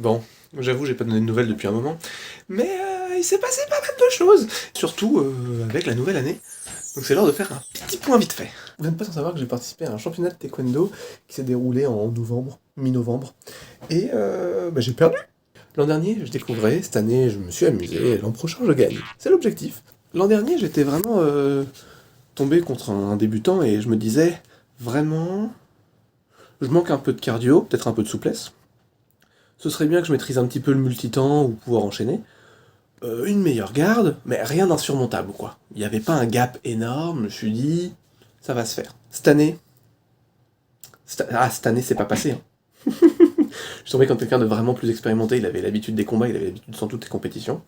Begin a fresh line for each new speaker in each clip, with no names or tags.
Bon, j'avoue, j'ai pas donné de nouvelles depuis un moment, mais il s'est passé pas mal de choses, surtout avec la nouvelle année. Donc c'est l'heure de faire un petit point vite fait. Vous n'êtes pas sans savoir que j'ai participé à un championnat de taekwondo qui s'est déroulé en novembre, mi-novembre, et j'ai perdu. L'an dernier, je découvrais, cette année, je me suis amusé, et l'an prochain, je gagne. C'est l'objectif. L'an dernier, j'étais vraiment tombé contre un débutant et je me disais, vraiment, je manque un peu de cardio, peut-être un peu de souplesse. Ce serait bien que je maîtrise un petit peu le multitemps ou pouvoir enchaîner. Une meilleure garde, mais rien d'insurmontable, quoi. Il n'y avait pas un gap énorme, je me suis dit, ça va se faire. Cette année, c'est pas passé. Hein. Je suis tombé contre quelqu'un de vraiment plus expérimenté, il avait l'habitude des combats, il avait l'habitude sans toutes les compétitions.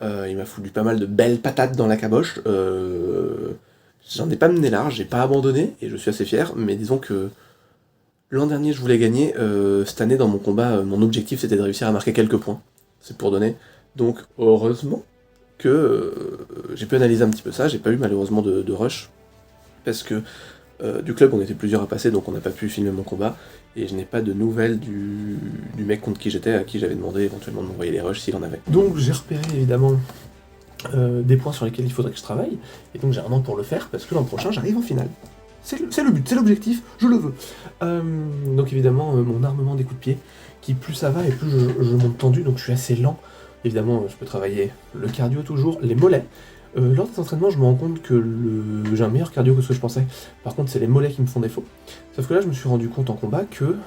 Il m'a foutu pas mal de belles patates dans la caboche. J'en ai pas mené large, j'ai pas abandonné, et je suis assez fier, mais disons que l'an dernier, je voulais gagner. Cette année, dans mon combat, mon objectif, c'était de réussir à marquer quelques points. C'est pour donner. Donc, heureusement que j'ai pu analyser un petit peu ça. J'ai pas eu malheureusement de rush. Parce que du club, on était plusieurs à passer, donc on n'a pas pu filmer mon combat. Et je n'ai pas de nouvelles du mec contre qui j'étais, à qui j'avais demandé éventuellement de m'envoyer les rushs s'il en avait. Donc, j'ai repéré évidemment des points sur lesquels il faudrait que je travaille. Et donc, j'ai un an pour le faire, parce que l'an prochain, j'arrive en finale. C'est le but, c'est l'objectif, je le veux. Donc évidemment, mon armement des coups de pied, qui plus ça va et plus je monte tendu, donc je suis assez lent. Évidemment, je peux travailler le cardio toujours, les mollets. Lors des entraînements, je me rends compte que j'ai un meilleur cardio que ce que je pensais. Par contre, c'est les mollets qui me font défaut. Sauf que là, je me suis rendu compte en combat que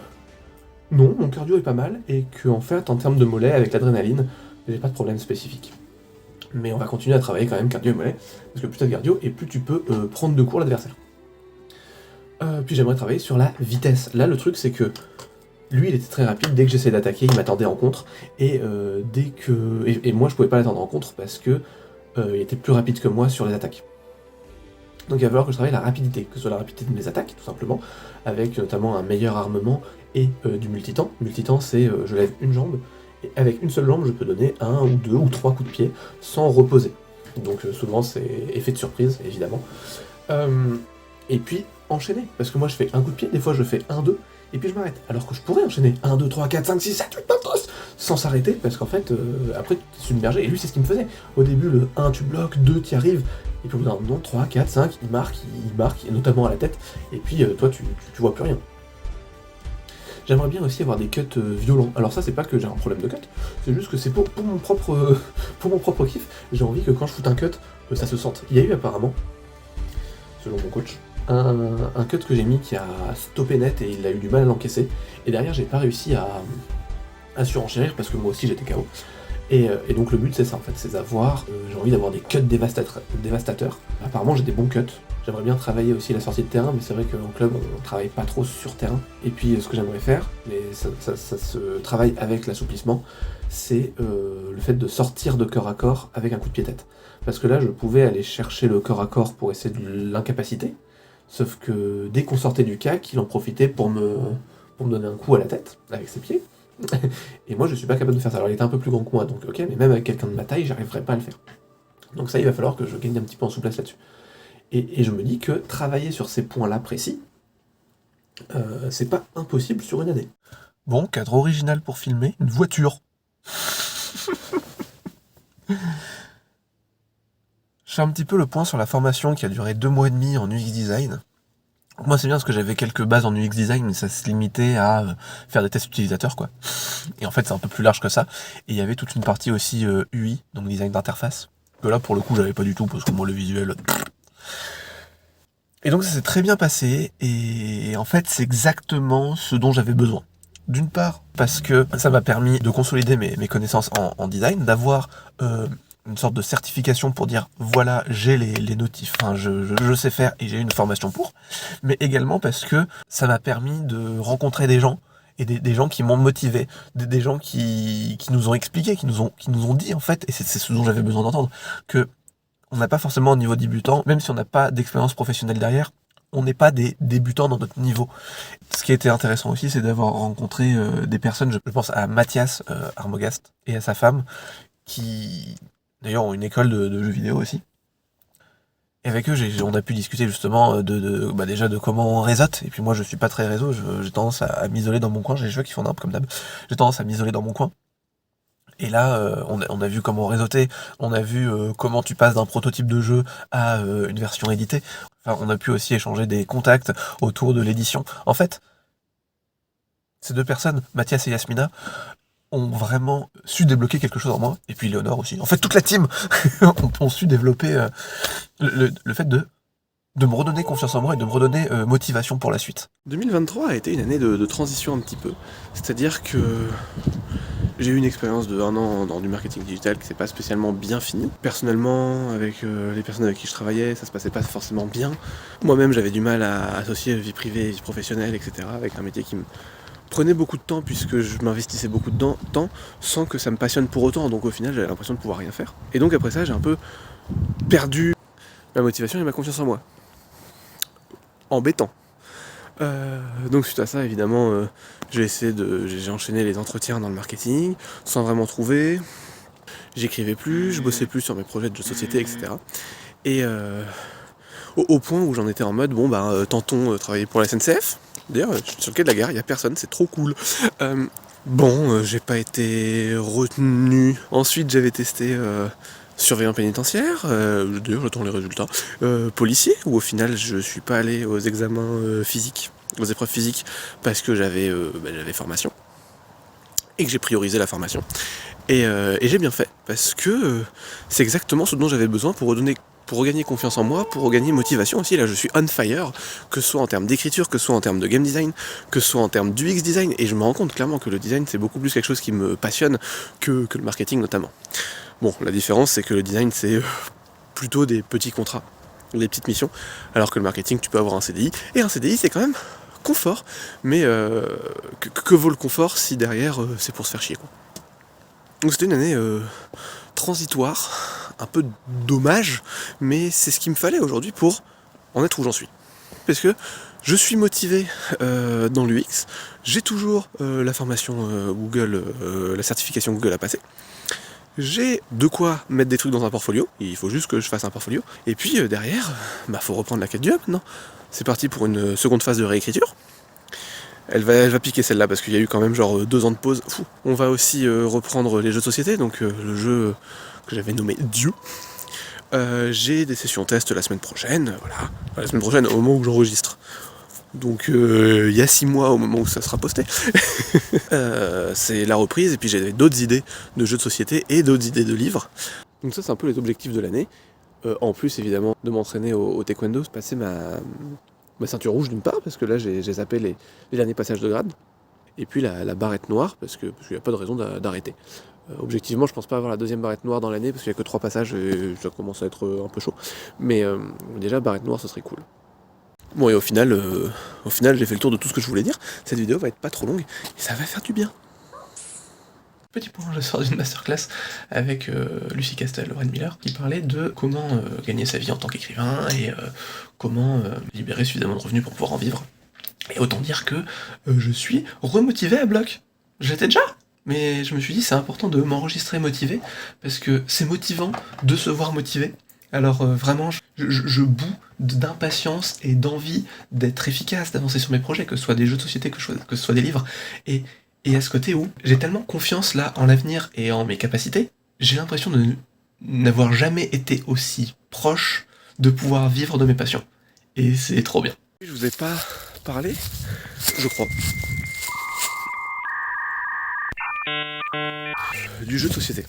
non, mon cardio est pas mal, et que en fait, en termes de mollets, avec l'adrénaline, j'ai pas de problème spécifique. Mais on va continuer à travailler quand même cardio et mollets, parce que plus t'as de cardio, et plus tu peux prendre de court l'adversaire. Puis j'aimerais travailler sur la vitesse. Là, le truc, c'est que lui, il était très rapide. Dès que j'essayais d'attaquer, il m'attendait en contre. Et moi, je pouvais pas l'attendre en contre parce que il était plus rapide que moi sur les attaques. Donc il va falloir que je travaille la rapidité, que ce soit la rapidité de mes attaques, tout simplement, avec notamment un meilleur armement et du multitemps. Multitemps, c'est je lève une jambe, et avec une seule jambe, je peux donner un ou deux ou trois coups de pied sans reposer. Donc souvent, c'est effet de surprise, évidemment. Et puis enchaîner, parce que moi je fais un coup de pied, des fois je fais 1, 2, et puis je m'arrête. Alors que je pourrais enchaîner 1, 2, 3, 4, 5, 6, 7, 8, 9, 10, sans s'arrêter, parce qu'en fait, après tu es submergé, et lui c'est ce qu'il me faisait. Au début, le 1, tu bloques, 2, tu y arrives, et puis au bout d'un moment, 3, 4, 5, il marque, et notamment à la tête, et puis toi tu vois plus rien. J'aimerais bien aussi avoir des cuts violents. Alors ça, c'est pas que j'ai un problème de cut, c'est juste que c'est pour mon propre kiff. J'ai envie que quand je foute un cut, ça se sente. Il y a eu apparemment, selon mon coach, un cut que j'ai mis qui a stoppé net et il a eu du mal à l'encaisser. Et derrière, j'ai pas réussi à surenchérir parce que moi aussi j'étais KO. Et donc le but c'est ça en fait, c'est d'avoir, j'ai envie d'avoir des cuts dévastateurs. Apparemment j'ai des bons cuts. J'aimerais bien travailler aussi la sortie de terrain, mais c'est vrai qu'en club on travaille pas trop sur terrain. Et puis ce que j'aimerais faire, mais ça se travaille avec l'assouplissement, c'est le fait de sortir de corps à corps avec un coup de pied-tête. Parce que là je pouvais aller chercher le corps à corps pour essayer de l'incapaciter, sauf que dès qu'on sortait du cac, il en profitait pour me donner un coup à la tête avec ses pieds. Et moi je suis pas capable de faire ça. Alors il était un peu plus grand que moi, donc ok, mais même avec quelqu'un de ma taille, j'arriverais pas à le faire. Donc ça, il va falloir que je gagne un petit peu en souplesse là-dessus. Et je me dis que travailler sur ces points-là précis, c'est pas impossible sur une année. Bon, cadre original pour filmer, une voiture. Je fais un petit peu le point sur la formation qui a duré 2 mois et demi en UX Design. Donc moi c'est bien parce que j'avais quelques bases en UX Design, mais ça se limitait à faire des tests utilisateurs, quoi. Et en fait c'est un peu plus large que ça. Et il y avait toute une partie aussi UI, donc design d'interface, que là pour le coup j'avais pas du tout, parce que moi le visuel... Et donc ça s'est très bien passé, et en fait c'est exactement ce dont j'avais besoin. D'une part, parce que ça m'a permis de consolider mes connaissances en design, d'avoir une sorte de certification pour dire voilà, j'ai les notifs, enfin, je sais faire et j'ai une formation pour, mais également parce que ça m'a permis de rencontrer des gens, et des gens qui m'ont motivé, des gens qui nous ont expliqué, qui nous ont dit en fait, et c'est ce dont j'avais besoin d'entendre, que on n'a pas forcément un niveau débutant, même si on n'a pas d'expérience professionnelle derrière, on n'est pas des débutants dans notre niveau. Ce qui a été intéressant aussi, c'est d'avoir rencontré des personnes, je pense à Mathias Armogast et à sa femme, qui d'ailleurs ont une école de jeux vidéo aussi. Et avec eux, on a pu discuter justement déjà de comment on réseaute. Et puis moi, je suis pas très réseau, j'ai tendance à m'isoler dans mon coin. J'ai les cheveux qui font un peu comme d'hab. J'ai tendance à m'isoler dans mon coin. Et là, on a vu comment réseauter, on a vu comment tu passes d'un prototype de jeu à une version éditée. Enfin, on a pu aussi échanger des contacts autour de l'édition. En fait, ces deux personnes, Mathias et Yasmina, ont vraiment su débloquer quelque chose en moi. Et puis Léonore aussi. En fait, toute la team ont su développer le fait de me redonner confiance en moi et de me redonner motivation pour la suite. 2023 a été une année de transition un petit peu. C'est-à-dire que j'ai eu une expérience de 1 an dans du marketing digital qui s'est pas spécialement bien finie. Personnellement, avec les personnes avec qui je travaillais, ça se passait pas forcément bien. Moi-même, j'avais du mal à associer vie privée et vie professionnelle, etc. avec un métier qui me prenait beaucoup de temps puisque je m'investissais beaucoup de temps sans que ça me passionne pour autant. Donc au final, j'avais l'impression de pouvoir rien faire. Et donc après ça, j'ai un peu perdu ma motivation et ma confiance en moi. Embêtant. Donc suite à ça, évidemment, j'ai enchaîné les entretiens dans le marketing, sans vraiment trouver. J'écrivais plus, je bossais plus sur mes projets de jeux de société, etc. Et au point où j'en étais en mode, tentons travailler pour la SNCF. D'ailleurs, je suis sur le quai de la gare, il n'y a personne, c'est trop cool. J'ai pas été retenu. Ensuite, j'avais testé surveillant pénitentiaire, d'ailleurs j'attends les résultats, policier, où au final je suis pas allé aux examens physiques, aux épreuves physiques, parce que j'avais formation, et que j'ai priorisé la formation. Et j'ai bien fait, parce que c'est exactement ce dont j'avais besoin pour regagner confiance en moi, pour regagner motivation aussi. Là je suis on fire, que ce soit en termes d'écriture, que ce soit en termes de game design, que ce soit en termes d'UX design, et je me rends compte clairement que le design c'est beaucoup plus quelque chose qui me passionne que le marketing notamment. Bon, la différence c'est que le design c'est plutôt des petits contrats, des petites missions, alors que le marketing tu peux avoir un CDI, et un CDI c'est quand même confort, mais que vaut le confort si derrière c'est pour se faire chier quoi. Donc c'était une année transitoire, un peu dommage, mais c'est ce qu'il me fallait aujourd'hui pour en être où j'en suis. Parce que je suis motivé dans l'UX, j'ai toujours la formation Google, la certification Google à passer. J'ai de quoi mettre des trucs dans un portfolio, il faut juste que je fasse un portfolio. Et puis derrière, faut reprendre la quête du hub maintenant. C'est parti pour une seconde phase de réécriture. Elle va piquer celle-là parce qu'il y a eu quand même genre 2 ans de pause. On va aussi reprendre les jeux de société, donc le jeu que j'avais nommé Dieu. J'ai des sessions test la semaine prochaine, voilà. La semaine prochaine, au moment où j'enregistre. Donc il y a 6 mois au moment où ça sera posté. C'est la reprise, et puis j'ai d'autres idées de jeux de société et d'autres idées de livres. Donc ça c'est un peu les objectifs de l'année. En plus évidemment de m'entraîner au taekwondo, de passer ma ceinture rouge d'une part, parce que là j'ai zappé les derniers passages de grade. Et puis la barrette noire, parce qu'il n'y a pas de raison d'arrêter. Objectivement, je pense pas avoir la 2e barrette noire dans l'année, parce qu'il n'y a que 3 passages et ça commence à être un peu chaud. Mais déjà, barrette noire, ce serait cool. Bon, et au final, j'ai fait le tour de tout ce que je voulais dire. Cette vidéo va être pas trop longue, et ça va faire du bien. Petit point, je sors d'une masterclass avec Lucie Castel, Lorraine Miller, qui parlait de comment gagner sa vie en tant qu'écrivain, et comment libérer suffisamment de revenus pour pouvoir en vivre. Et autant dire que je suis remotivé à bloc. J'étais déjà, mais je me suis dit c'est important de m'enregistrer motivé, parce que c'est motivant de se voir motivé. Alors vraiment, je bout d'impatience et d'envie d'être efficace, d'avancer sur mes projets, que ce soit des jeux de société, que ce soit des livres. Et à ce côté où j'ai tellement confiance là en l'avenir et en mes capacités, j'ai l'impression de n'avoir jamais été aussi proche de pouvoir vivre de mes passions. Et c'est trop bien. Je vous ai pas parlé, je crois, du jeu de société.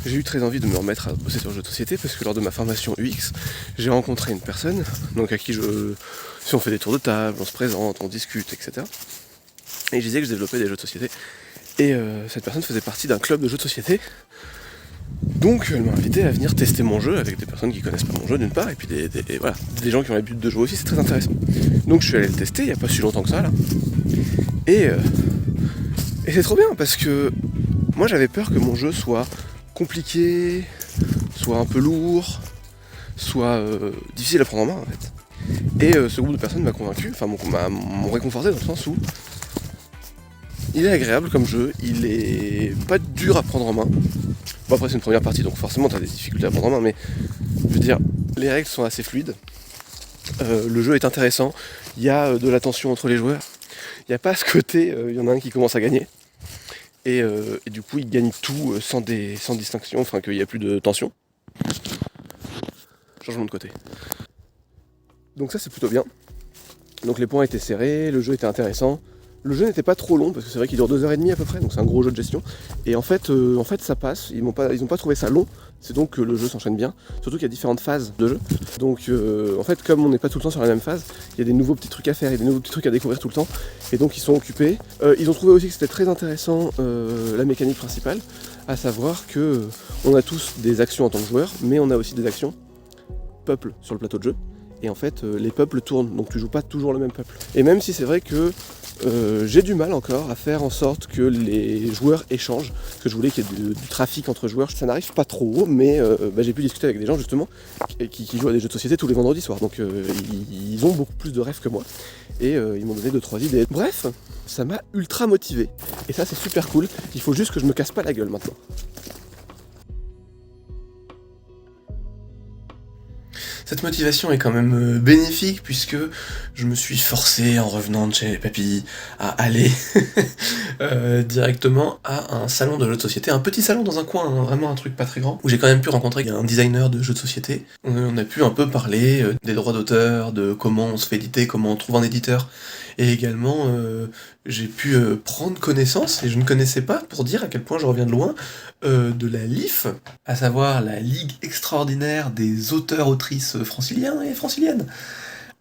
J'ai eu très envie de me remettre à bosser sur le jeu de société parce que lors de ma formation UX, j'ai rencontré une personne, donc à qui si on fait des tours de table, on se présente, on discute, etc. Et je disais que je développais des jeux de société. Et cette personne faisait partie d'un club de jeux de société. Donc elle m'a invité à venir tester mon jeu avec des personnes qui connaissent pas mon jeu d'une part, et puis des gens qui ont l'habitude de jouer aussi, c'est très intéressant. Donc je suis allé le tester il n'y a pas si longtemps que ça là. Et c'est trop bien parce que moi j'avais peur que mon jeu soit compliqué, soit un peu lourd, soit difficile à prendre en main en fait. Et ce groupe de personnes m'a convaincu, m'ont réconforté dans le sens où il est agréable comme jeu, il est pas dur à prendre en main. Bon après c'est une première partie donc forcément t'as des difficultés à prendre en main, mais je veux dire, les règles sont assez fluides, le jeu est intéressant, il y a de la tension entre les joueurs, il n'y a pas ce côté, il y en a un qui commence à gagner, et du coup il gagne tout sans distinction, enfin qu'il n'y a plus de tension. Changement de côté. Donc ça c'est plutôt bien. Donc les points étaient serrés, le jeu était intéressant. Le jeu n'était pas trop long, parce que c'est vrai qu'il dure 2h30 à peu près, donc c'est un gros jeu de gestion. Et en fait ça passe, ils n'ont pas trouvé ça long, c'est donc que le jeu s'enchaîne bien. Surtout qu'il y a différentes phases de jeu. Donc en fait, comme on n'est pas tout le temps sur la même phase, il y a des nouveaux petits trucs à faire, il y a des nouveaux petits trucs à découvrir tout le temps. Et donc ils sont occupés. Ils ont trouvé aussi que c'était très intéressant la mécanique principale, à savoir que on a tous des actions en tant que joueur, mais on a aussi des actions peuple sur le plateau de jeu. Et en fait, les peuples tournent, donc tu joues pas toujours le même peuple. Et même si c'est vrai que j'ai du mal encore à faire en sorte que les joueurs échangent, parce que je voulais qu'il y ait du trafic entre joueurs, ça n'arrive pas trop, mais j'ai pu discuter avec des gens justement qui jouent à des jeux de société tous les vendredis soirs, donc ils ont beaucoup plus de rêves que moi, et ils m'ont donné 2-3 idées. Bref, ça m'a ultra motivé, et ça c'est super cool, il faut juste que je me casse pas la gueule maintenant. Cette motivation est quand même bénéfique puisque je me suis forcé en revenant de chez papy à aller directement à un salon de jeux de société, un petit salon dans un coin, hein, vraiment un truc pas très grand, où j'ai quand même pu rencontrer un designer de jeux de société. On a pu un peu parler des droits d'auteur, de comment on se fait éditer, comment on trouve un éditeur, et également j'ai pu prendre connaissance, et je ne connaissais pas, pour dire à quel point je reviens de loin, de la LIF, à savoir la Ligue extraordinaire des auteurs-autrices franciliens et franciliennes,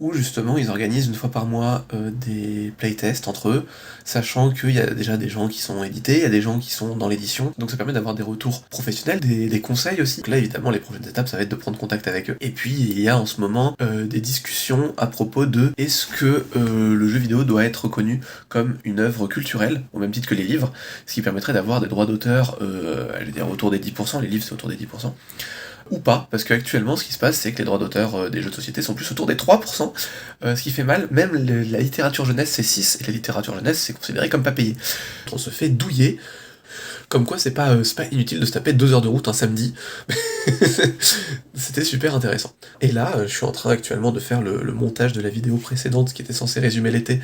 où justement ils organisent une fois par mois des playtests entre eux, sachant qu'il y a déjà des gens qui sont édités, il y a des gens qui sont dans l'édition, donc ça permet d'avoir des retours professionnels, des conseils aussi. Donc là évidemment les prochaines étapes ça va être de prendre contact avec eux. Et puis il y a en ce moment des discussions à propos de est-ce que le jeu vidéo doit être reconnu comme une œuvre culturelle, au même titre que les livres, ce qui permettrait d'avoir des droits d'auteur, je veux dire autour des 10%, les livres c'est autour des 10%, ou pas, parce qu'actuellement ce qui se passe c'est que les droits d'auteur des jeux de société sont plus autour des 3%, ce qui fait mal, même la littérature jeunesse c'est 6, et la littérature jeunesse c'est considéré comme pas payé. On se fait douiller, comme quoi c'est pas inutile de se taper 2 heures de route un samedi. C'était super intéressant. Et là, je suis en train actuellement de faire le montage de la vidéo précédente qui était censée résumer l'été.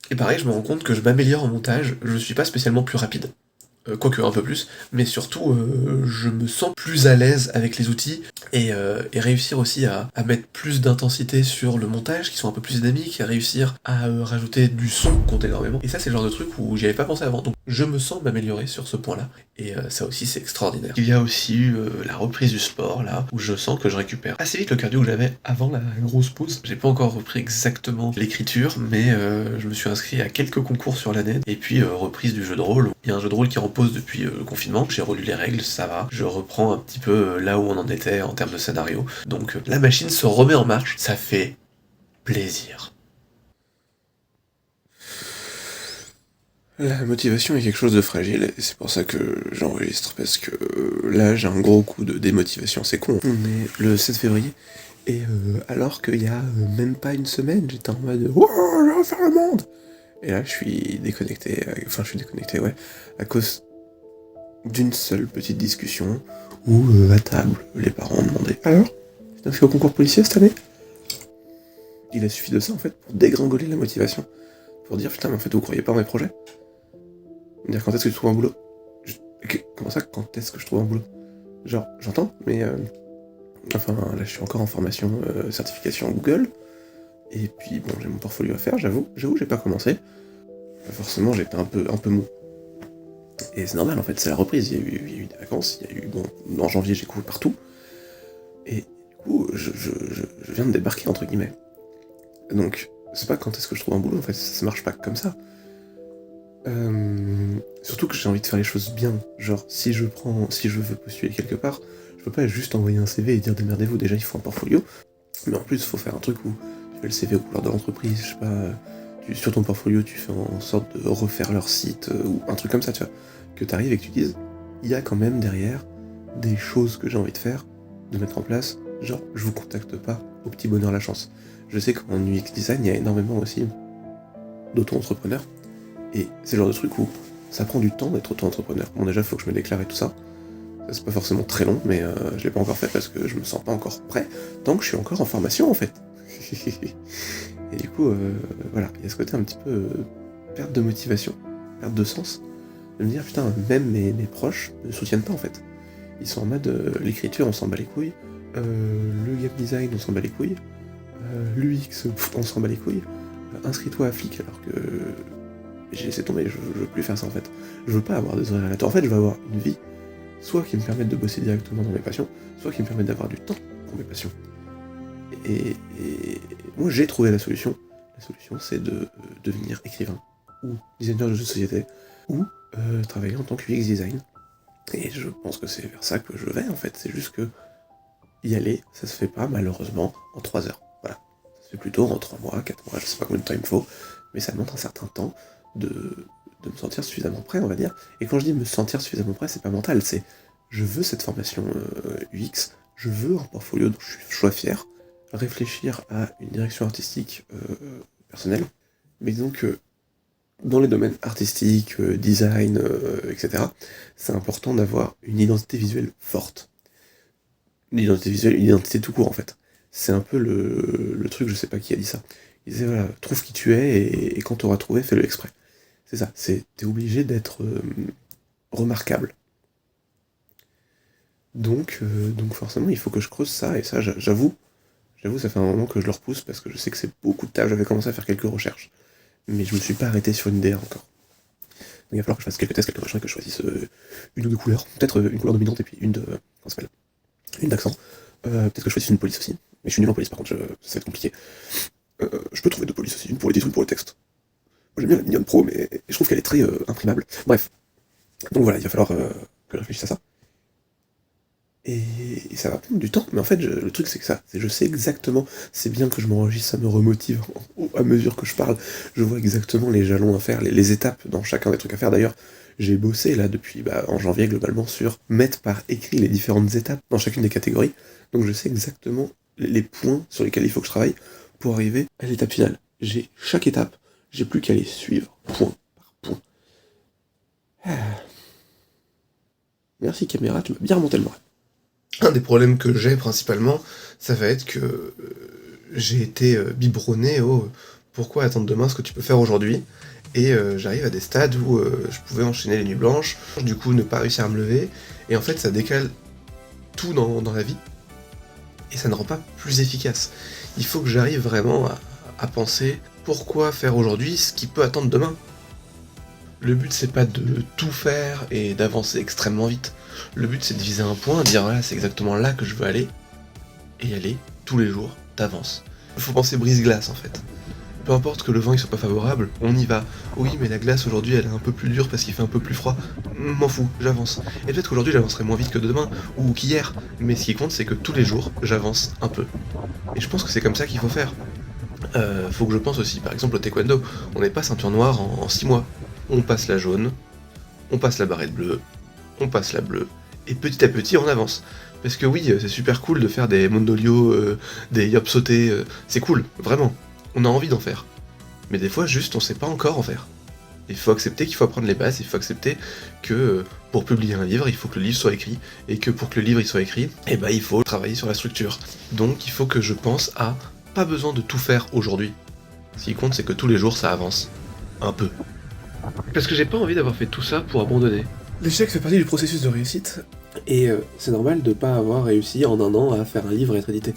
Et pareil, je me rends compte que je m'améliore en montage, je suis pas spécialement plus rapide. Quoique un peu plus, mais surtout je me sens plus à l'aise avec les outils et réussir aussi à mettre plus d'intensité sur le montage, qui sont un peu plus dynamiques, et réussir à rajouter du son compte énormément. Et ça c'est le genre de truc où j'y avais pas pensé avant, donc je me sens m'améliorer sur ce point-là, et ça aussi c'est extraordinaire. Il y a aussi eu la reprise du sport là, où je sens que je récupère assez vite le cardio que j'avais avant la grosse pause. J'ai pas encore repris exactement l'écriture, mais je me suis inscrit à quelques concours sur l'année, et puis reprise du jeu de rôle. Il y a un jeu de rôle qui repose depuis le confinement, j'ai relu les règles, ça va, je reprends un petit peu là où on en était en termes de scénario, donc la machine se remet en marche, ça fait plaisir. La motivation est quelque chose de fragile, et c'est pour ça que j'enregistre, parce que là j'ai un gros coup de démotivation, c'est con. On est le 7 février, et alors qu'il y a même pas une semaine, j'étais en mode « Oh, je vais faire le monde !» Et là je suis déconnecté, ouais, à cause d'une seule petite discussion où à table, les parents ont demandé « Alors, tu t'es inscrit au concours policier cette année ?» Il a suffi de ça en fait pour dégringoler la motivation, pour dire « Putain mais en fait vous croyez pas en mes projets ?» Dire « Quand est-ce que tu trouves un boulot ?» Comment ça, quand est-ce que je trouve un boulot ? Genre, j'entends, mais enfin là je suis encore en formation, certification Google, et puis bon j'ai mon portfolio à faire, j'avoue j'ai pas commencé. Forcément j'étais un peu mou. Et c'est normal en fait, c'est la reprise, il y a eu des vacances, il y a eu, bon, en janvier j'ai couru partout, et du coup je viens de débarquer entre guillemets. Donc c'est pas quand est-ce que je trouve un boulot, en fait ça marche pas comme ça. Surtout que j'ai envie de faire les choses bien, genre si je veux postuler quelque part, je peux pas juste envoyer un CV et dire démerdez-vous, déjà il faut un portfolio, mais en plus il faut faire un truc où tu fais le CV aux couleurs de l'entreprise, je sais pas, sur ton portfolio tu fais en sorte de refaire leur site, ou un truc comme ça, tu vois, que t'arrives et que tu dises, il y a quand même derrière des choses que j'ai envie de faire, de mettre en place, genre je vous contacte pas au petit bonheur la chance. Je sais qu'en UX design il y a énormément aussi d'auto-entrepreneurs, et c'est le genre de truc où ça prend du temps d'être auto-entrepreneur. Bon, déjà, il faut que je me déclare et tout ça. Ça, c'est pas forcément très long, mais je l'ai pas encore fait parce que je me sens pas encore prêt, tant que je suis encore en formation, en fait. Et du coup, voilà, il y a ce côté un petit peu perte de motivation, perte de sens, de me dire, putain, même mes proches ne soutiennent pas, en fait. Ils sont en mode, l'écriture, on s'en bat les couilles, le game design, on s'en bat les couilles, l'UX, on s'en bat les couilles, inscris-toi à Flick, alors que j'ai laissé tomber, je veux plus faire ça, en fait. Je veux pas avoir des horaires aléatoires. En fait, je veux avoir une vie, soit qui me permettent de bosser directement dans mes passions, soit qui me permettent d'avoir du temps pour mes passions. Et moi, j'ai trouvé la solution. La solution, c'est de devenir écrivain, ou designer de jeux de société, ou travailler en tant que UX design. Et je pense que c'est vers ça que je vais, en fait. C'est juste que y aller, ça se fait pas, malheureusement, en 3 heures. Voilà. Ça se fait plutôt en 3 mois, 4 mois, je sais pas combien de temps il me faut, mais ça demande un certain temps de me sentir suffisamment prêt, on va dire. Et quand je dis me sentir suffisamment prêt, c'est pas mental, c'est je veux cette formation UX, je veux un portfolio dont je sois fier, réfléchir à une direction artistique personnelle, mais donc dans les domaines artistiques, design, etc., c'est important d'avoir une identité visuelle forte. Une identité visuelle, une identité tout court en fait. C'est un peu le truc, je sais pas qui a dit ça. Il disait voilà, trouve qui tu es et quand tu auras trouvé, fais-le exprès. C'est ça, t'es obligé d'être remarquable. Donc forcément, il faut que je creuse ça, et ça, j'avoue, ça fait un moment que je le repousse, parce que je sais que c'est beaucoup de tâches. J'avais commencé à faire quelques recherches, mais je me suis pas arrêté sur une DA encore. Donc il va falloir que je fasse quelques tests, quelques machins, et que je choisisse une ou deux couleurs, peut-être une couleur dominante, et puis une de... comment ça s'appelle ? Une d'accent. Peut-être que je choisisse une police aussi, mais je suis nul en police, par contre, ça va être compliqué. Je peux trouver deux polices aussi, une pour les titres, une pour le texte. Moi j'aime bien la Minion Pro, mais je trouve qu'elle est très imprimable. Bref. Donc voilà, il va falloir que je réfléchisse à ça. Et ça va prendre du temps, mais en fait, le truc c'est que ça, je sais exactement, c'est bien que je m'enregistre, ça me remotive à mesure que je parle, je vois exactement les jalons à faire, les étapes dans chacun des trucs à faire. D'ailleurs, j'ai bossé là depuis en janvier globalement sur mettre par écrit les différentes étapes dans chacune des catégories, donc je sais exactement les points sur lesquels il faut que je travaille pour arriver à l'étape finale. J'ai chaque étape, j'ai plus qu'à les suivre, point par point. Merci caméra, tu m'as bien remonté le moral. Un des problèmes que j'ai principalement, ça va être que j'ai été biberonné au pourquoi attendre demain ce que tu peux faire aujourd'hui, et j'arrive à des stades où je pouvais enchaîner les nuits blanches, du coup ne pas réussir à me lever, et en fait ça décale tout dans la vie, et ça ne rend pas plus efficace. Il faut que j'arrive vraiment à penser pourquoi faire aujourd'hui ce qui peut attendre demain. Le but c'est pas de tout faire et d'avancer extrêmement vite. Le but c'est de viser un point, de dire voilà c'est exactement là que je veux aller, et y aller tous les jours, t'avances. Il faut penser brise-glace en fait. Peu importe que le vent il soit pas favorable, on y va. Oui mais la glace aujourd'hui elle est un peu plus dure parce qu'il fait un peu plus froid. M'en fous, j'avance. Et peut-être qu'aujourd'hui j'avancerai moins vite que demain, ou qu'hier, mais ce qui compte c'est que tous les jours j'avance un peu. Et je pense que c'est comme ça qu'il faut faire. Faut que je pense aussi, par exemple au taekwondo, on n'est pas ceinture noire en 6 mois. On passe la jaune, on passe la barrette bleue, on passe la bleue, et petit à petit on avance. Parce que oui, c'est super cool de faire des mondolio, des yop sautés, c'est cool, vraiment. On a envie d'en faire. Mais des fois, juste, on sait pas encore en faire. Il faut accepter qu'il faut apprendre les bases, il faut accepter que pour publier un livre, il faut que le livre soit écrit, et que pour que le livre il soit écrit, il faut travailler sur la structure. Donc il faut que je pense à pas besoin de tout faire aujourd'hui. Ce qui compte, c'est que tous les jours ça avance. Un peu. Parce que j'ai pas envie d'avoir fait tout ça pour abandonner. L'échec fait partie du processus de réussite, et c'est normal de pas avoir réussi en un an à faire un livre et être édité.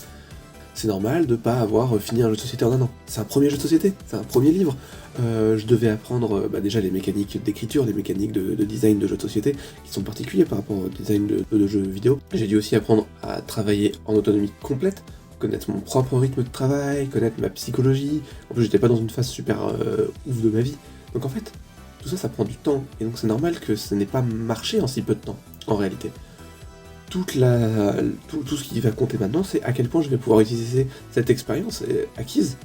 C'est normal de pas avoir fini un jeu de société en un an. C'est un premier jeu de société, c'est un premier livre. Je devais apprendre déjà les mécaniques d'écriture, les mécaniques de design de jeux de société, qui sont particuliers par rapport au design de jeux vidéo. J'ai dû aussi apprendre à travailler en autonomie complète, connaître mon propre rythme de travail, connaître ma psychologie. En plus j'étais pas dans une phase super ouf de ma vie. Donc en fait, tout ça, ça prend du temps, et donc c'est normal que ça n'ait pas marché en si peu de temps, en réalité. Tout ce qui va compter maintenant, c'est à quel point je vais pouvoir utiliser cette expérience acquise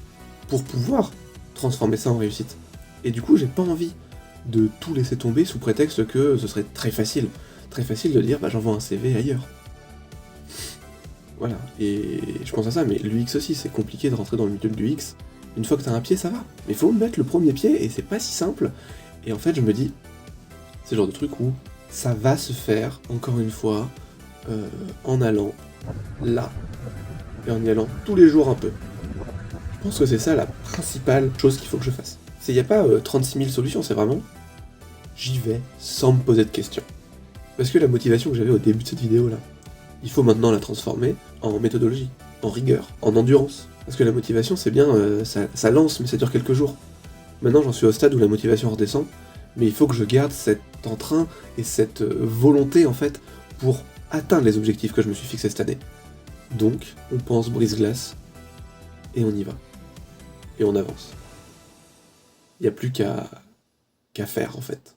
pour pouvoir transformer ça en réussite. Et du coup, j'ai pas envie de tout laisser tomber sous prétexte que ce serait très facile de dire j'envoie un CV ailleurs. Voilà, et je pense à ça, mais l'UX aussi, c'est compliqué de rentrer dans le milieu de l'UX. Une fois que t'as un pied, ça va, mais faut mettre le premier pied, et c'est pas si simple. Et en fait, je me dis, C'est le genre de truc où ça va se faire, encore une fois, en allant là, et en y allant tous les jours un peu. Je pense que c'est ça la principale chose qu'il faut que je fasse. Il n'y a pas 36 000 solutions, c'est vraiment j'y vais sans me poser de questions. Parce que la motivation que j'avais au début de cette vidéo là, il faut maintenant la transformer en méthodologie, en rigueur, en endurance. Parce que la motivation c'est bien, ça lance mais ça dure quelques jours. Maintenant j'en suis au stade où la motivation redescend, mais il faut que je garde cet entrain et cette volonté en fait pour atteindre les objectifs que je me suis fixés cette année. Donc on pense brise-glace et on y va. Et on avance. Il n'y a plus qu'à faire en fait.